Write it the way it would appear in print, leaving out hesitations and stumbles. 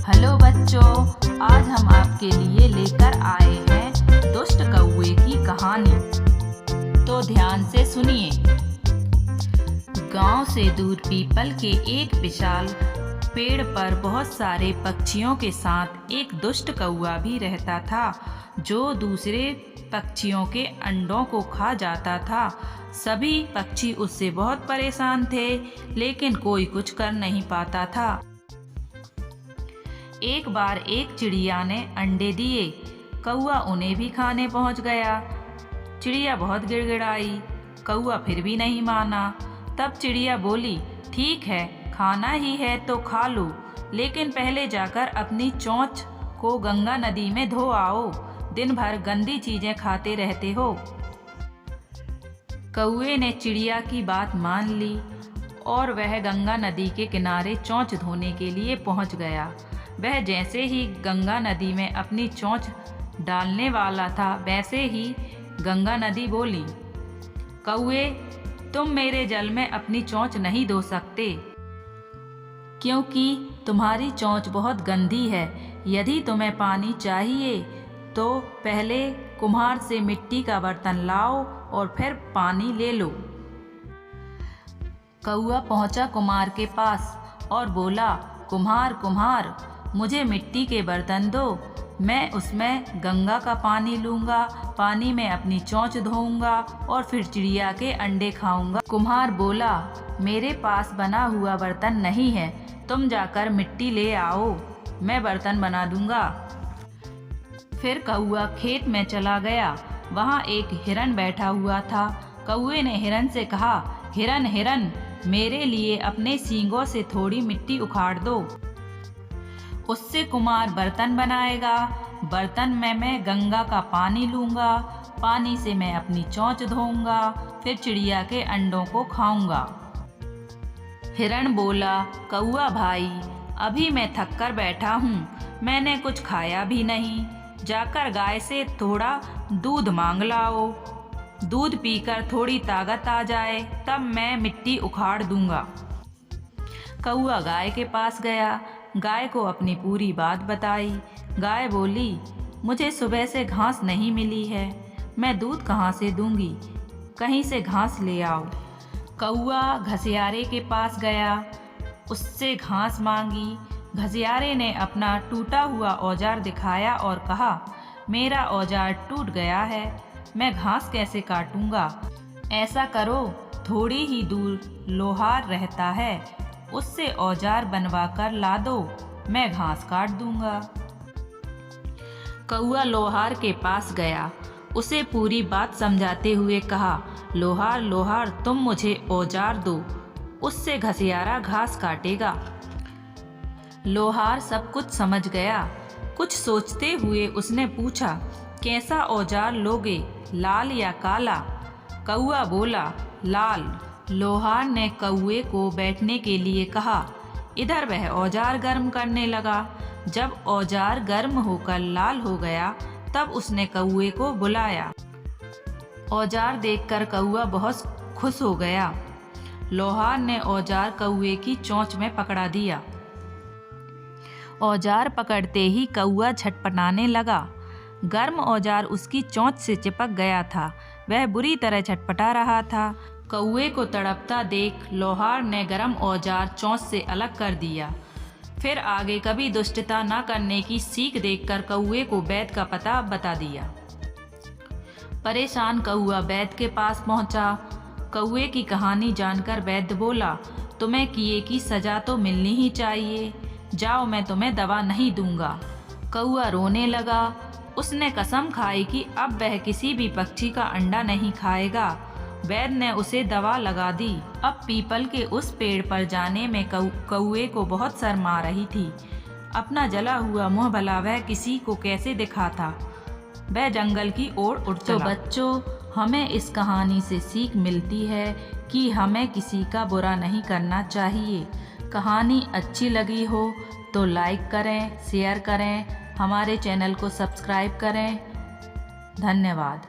Hello बच्चों, आज हम आपके लिए लेकर आए हैं दुष्ट कौवे की कहानी। तो ध्यान से सुनिए। गांव से दूर पीपल के एक विशाल पेड़ पर बहुत सारे पक्षियों के साथ एक दुष्ट कौवा भी रहता था, जो दूसरे पक्षियों के अंडों को खा जाता था। सभी पक्षी उससे बहुत परेशान थे, लेकिन कोई कुछ कर नहीं पाता था। एक बार एक चिड़िया ने अंडे दिए। कौवा उन्हें भी खाने पहुंच गया। चिड़िया बहुत गिड़गिड़ाई, कौवा फिर भी नहीं माना। तब चिड़िया बोली, ठीक है, खाना ही है तो खा लो, लेकिन पहले जाकर अपनी चोंच को गंगा नदी में धो आओ। दिन भर गंदी चीजें खाते रहते हो। कौवे ने चिड़िया की बात मान ली और वह गंगा नदी के किनारे चोंच धोने के लिए पहुंच गया। वह जैसे ही गंगा नदी में अपनी चोंच डालने वाला था, वैसे ही गंगा नदी बोली, कौवे, तुम मेरे जल में अपनी चोंच नहीं धो सकते, क्योंकि तुम्हारी चोंच बहुत गंदी है। यदि तुम्हें पानी चाहिए तो पहले कुम्हार से मिट्टी का बर्तन लाओ और फिर पानी ले लो। कौवा पहुंचा कुम्हार के पास और बोला, कुम्हार कुम्हार, मुझे मिट्टी के बर्तन दो, मैं उसमें गंगा का पानी लूँगा, पानी में अपनी चोंच धोऊंगा और फिर चिड़िया के अंडे खाऊंगा। कुम्हार बोला, मेरे पास बना हुआ बर्तन नहीं है, तुम जाकर मिट्टी ले आओ, मैं बर्तन बना दूंगा। फिर कौवा खेत में चला गया। वहाँ एक हिरन बैठा हुआ था। कौवे ने हिरन से कहा, हिरन हिरन, मेरे लिए अपने सींगों से थोड़ी मिट्टी उखाड़ दो, उससे कुम्हार बर्तन बनाएगा, बर्तन में मैं गंगा का पानी लूँगा, पानी से मैं अपनी चोंच धोऊंगा, फिर चिड़िया के अंडों को खाऊंगा। हिरन बोला, कौवा भाई, अभी मैं थक कर बैठा हूँ, मैंने कुछ खाया भी नहीं, जाकर गाय से थोड़ा दूध मांग लाओ, दूध पीकर थोड़ी ताकत आ जाए, तब मैं मिट्टी उखाड़ दूंगा। कौवा गाय के पास गया, गाय को अपनी पूरी बात बताई। गाय बोली, मुझे सुबह से घास नहीं मिली है, मैं दूध कहाँ से दूंगी, कहीं से घास ले आओ। कौवा घसियारे के पास गया, उससे घास मांगी। घसियारे ने अपना टूटा हुआ औजार दिखाया और कहा, मेरा औजार टूट गया है, मैं घास कैसे काटूंगा। ऐसा करो, थोड़ी ही दूर लोहार रहता है, उससे औजार बनवा कर ला दो, मैं घास काट दूंगा। कौवा लोहार के पास गया, उसे पूरी बात समझाते हुए कहा, लोहार लोहार, तुम मुझे औजार दो, उससे घसियारा घास काटेगा। लोहार सब कुछ समझ गया। कुछ सोचते हुए उसने पूछा, कैसा औजार लोगे, लाल या काला। कौवा बोला, लाल। लोहार ने कौवे को बैठने के लिए कहा। इधर वह औजार गर्म करने लगा। जब औजार गर्म होकर लाल हो गया, तब उसने कौवे को बुलाया। औजार देखकर कौवा बहुत खुश हो गया। लोहार ने औजार कौवे की चोंच में पकड़ा दिया। औजार पकड़ते ही कौवा छटपटाने लगा। गर्म औजार उसकी चोंच से चिपक गया था। वह बुरी तरह छटपटा रहा था। कौवे को तड़पता देख लोहार ने गर्म औजार चोंच से अलग कर दिया। फिर आगे कभी दुष्टता न करने की सीख देकर कौवे को वैद्य का पता बता दिया। परेशान कौवा वैद्य के पास पहुंचा। कौवे की कहानी जानकर वैद्य बोला, तुम्हें किए की सजा तो मिलनी ही चाहिए, जाओ, मैं तुम्हें दवा नहीं दूंगा। कौवा रोने लगा। उसने कसम खाई कि अब वह किसी भी पक्षी का अंडा नहीं खाएगा। वैद्य ने उसे दवा लगा दी। अब पीपल के उस पेड़ पर जाने में कौवे को बहुत शर्म आ रही थी। अपना जला हुआ मुंह भला वह किसी को कैसे दिखाता। वह जंगल की ओर उड़ चला। तो बच्चों, हमें इस कहानी से सीख मिलती है कि हमें किसी का बुरा नहीं करना चाहिए। कहानी अच्छी लगी हो तो लाइक करें, शेयर करें, हमारे चैनल को सब्सक्राइब करें। धन्यवाद।